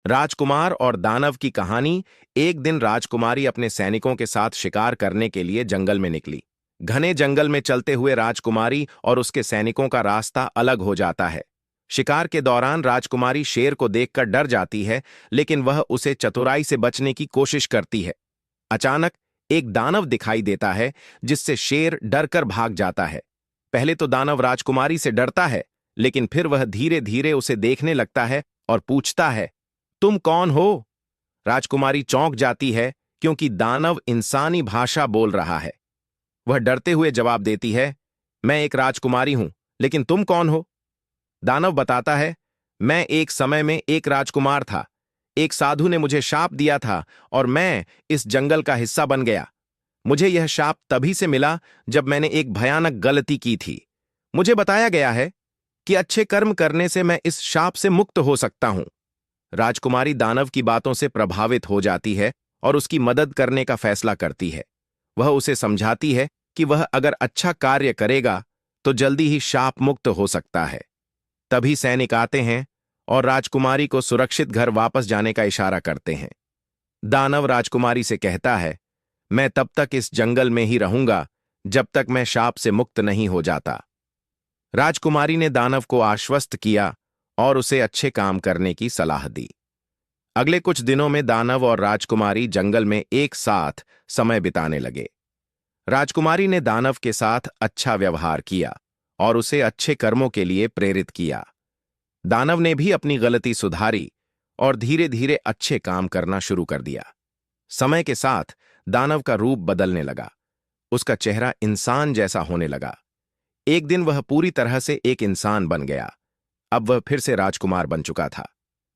राजकुमार और दानव की कहानी। एक दिन राजकुमारी अपने सैनिकों के साथ शिकार करने के लिए जंगल में निकली। घने जंगल में चलते हुए राजकुमारी और उसके सैनिकों का रास्ता अलग हो जाता है। शिकार के दौरान राजकुमारी शेर को देखकर डर जाती है, लेकिन वह उसे चतुराई से बचने की कोशिश करती है। अचानक एक दानव दिखाई देता है, जिससे शेर डरकर भाग जाता है। पहले तो दानव राजकुमारी से डरता है, लेकिन फिर वह धीरे धीरे उसे देखने लगता है और पूछता है, तुम कौन हो? राजकुमारी चौंक जाती है, क्योंकि दानव इंसानी भाषा बोल रहा है। वह डरते हुए जवाब देती है, मैं एक राजकुमारी हूं, लेकिन तुम कौन हो? दानव बताता है, मैं एक समय में एक राजकुमार था। एक साधु ने मुझे शाप दिया था और मैं इस जंगल का हिस्सा बन गया। मुझे यह शाप तभी से मिला जब मैंने एक भयानक गलती की थी। मुझे बताया गया है कि अच्छे कर्म करने से मैं इस शाप से मुक्त हो सकता हूं। राजकुमारी दानव की बातों से प्रभावित हो जाती है और उसकी मदद करने का फैसला करती है। वह उसे समझाती है कि वह अगर अच्छा कार्य करेगा तो जल्दी ही शाप मुक्त हो सकता है। तभी सैनिक आते हैं और राजकुमारी को सुरक्षित घर वापस जाने का इशारा करते हैं। दानव राजकुमारी से कहता है, मैं तब तक इस जंगल में ही रहूंगा जब तक मैं शाप से मुक्त नहीं हो जाता। राजकुमारी ने दानव को आश्वस्त किया और उसे अच्छे काम करने की सलाह दी। अगले कुछ दिनों में दानव और राजकुमारी जंगल में एक साथ समय बिताने लगे। राजकुमारी ने दानव के साथ अच्छा व्यवहार किया और उसे अच्छे कर्मों के लिए प्रेरित किया। दानव ने भी अपनी गलती सुधारी और धीरे धीरे अच्छे काम करना शुरू कर दिया। समय के साथ दानव का रूप बदलने लगा। उसका चेहरा इंसान जैसा होने लगा। एक दिन वह पूरी तरह से एक इंसान बन गया। अब वह फिर से राजकुमार बन चुका था।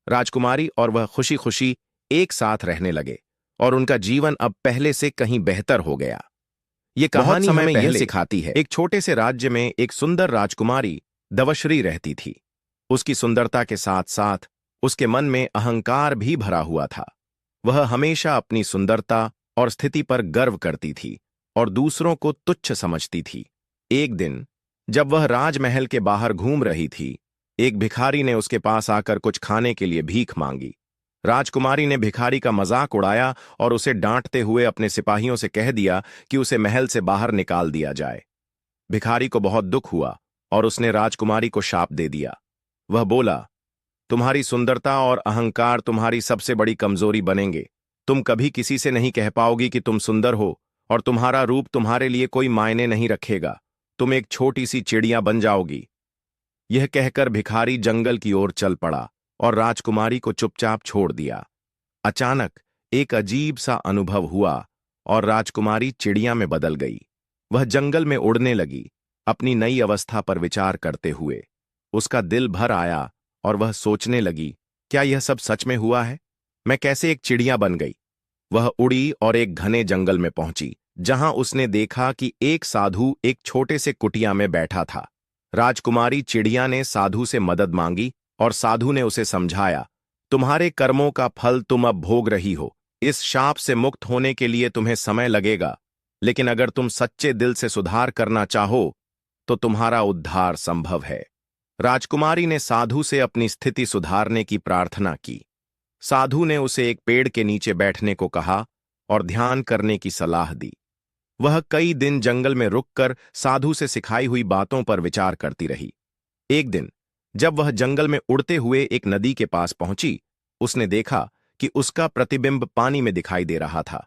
राजकुमारी और वह खुशी खुशी एक साथ रहने लगे और उनका जीवन अब पहले से कहीं बेहतर हो गया। ये कहानी हमें यह सिखाती है, एक छोटे से राज्य में एक सुंदर राजकुमारी दवश्री रहती थी। उसकी सुंदरता के साथ साथ उसके मन में अहंकार भी भरा हुआ था। वह हमेशा अपनी सुंदरता और स्थिति पर गर्व करती थी और दूसरों को तुच्छ समझती थी। एक दिन जब वह राजमहल के बाहर घूम रही थी, एक भिखारी ने उसके पास आकर कुछ खाने के लिए भीख मांगी। राजकुमारी ने भिखारी का मजाक उड़ाया और उसे डांटते हुए अपने सिपाहियों से कह दिया कि उसे महल से बाहर निकाल दिया जाए। भिखारी को बहुत दुख हुआ और उसने राजकुमारी को शाप दे दिया। वह बोला, तुम्हारी सुंदरता और अहंकार तुम्हारी सबसे बड़ी कमजोरी बनेंगे। तुम कभी किसी से नहीं कह पाओगी कि तुम सुंदर हो और तुम्हारा रूप तुम्हारे लिए कोई मायने नहीं रखेगा। तुम एक छोटी सी चिड़िया बन जाओगी। यह कहकर भिखारी जंगल की ओर चल पड़ा और राजकुमारी को चुपचाप छोड़ दिया। अचानक एक अजीब सा अनुभव हुआ और राजकुमारी चिड़िया में बदल गई। वह जंगल में उड़ने लगी, अपनी नई अवस्था पर विचार करते हुए। उसका दिल भर आया और वह सोचने लगी, क्या यह सब सच में हुआ है? मैं कैसे एक चिड़िया बन गई? वह उड़ी और एक घने जंगल में पहुंची, जहां उसने देखा कि एक साधु एक छोटे से कुटिया में बैठा था। राजकुमारी चिड़िया ने साधु से मदद मांगी और साधु ने उसे समझाया, तुम्हारे कर्मों का फल तुम अब भोग रही हो। इस शाप से मुक्त होने के लिए तुम्हें समय लगेगा, लेकिन अगर तुम सच्चे दिल से सुधार करना चाहो तो तुम्हारा उद्धार संभव है। राजकुमारी ने साधु से अपनी स्थिति सुधारने की प्रार्थना की। साधु ने उसे एक पेड़ के नीचे बैठने को कहा और ध्यान करने की सलाह दी। वह कई दिन जंगल में रुककर साधु से सिखाई हुई बातों पर विचार करती रही। एक दिन जब वह जंगल में उड़ते हुए एक नदी के पास पहुंची, उसने देखा कि उसका प्रतिबिंब पानी में दिखाई दे रहा था।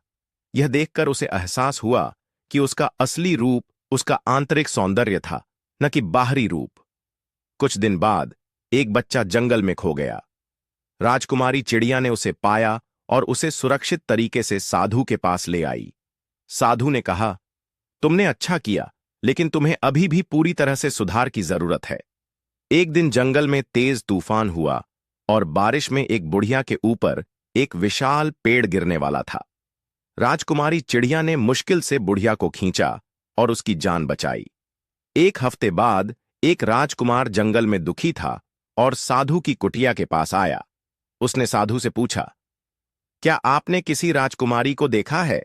यह देखकर उसे एहसास हुआ कि उसका असली रूप उसका आंतरिक सौंदर्य था, न कि बाहरी रूप। कुछ दिन बाद एक बच्चा जंगल में खो गया। राजकुमारी चिड़िया ने उसे पाया और उसे सुरक्षित तरीके से साधु के पास ले आई। साधु ने कहा, तुमने अच्छा किया, लेकिन तुम्हें अभी भी पूरी तरह से सुधार की जरूरत है। एक दिन जंगल में तेज तूफान हुआ और बारिश में एक बुढ़िया के ऊपर एक विशाल पेड़ गिरने वाला था। राजकुमारी चिड़िया ने मुश्किल से बुढ़िया को खींचा और उसकी जान बचाई। एक हफ्ते बाद एक राजकुमार जंगल में दुखी था और साधु की कुटिया के पास आया। उसने साधु से पूछा, क्या आपने किसी राजकुमारी को देखा है?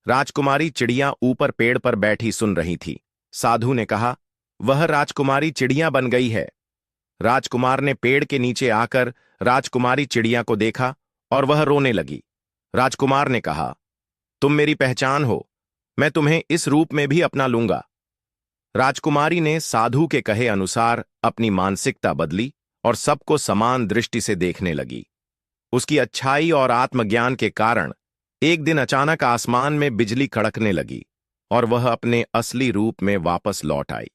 राजकुमारी चिड़िया ऊपर पेड़ पर बैठी सुन रही थी। साधु ने कहा, वह राजकुमारी चिड़िया बन गई है। राजकुमार ने पेड़ के नीचे आकर राजकुमारी चिड़िया को देखा और वह रोने लगी। राजकुमार ने कहा, तुम मेरी पहचान हो, मैं तुम्हें इस रूप में भी अपना लूंगा। राजकुमारी ने साधु के कहे अनुसार अपनी मानसिकता बदली और सबको समान दृष्टि से देखने लगी। उसकी अच्छाई और आत्मज्ञान के कारण एक दिन अचानक आसमान में बिजली कड़कने लगी और वह अपने असली रूप में वापस लौट आई।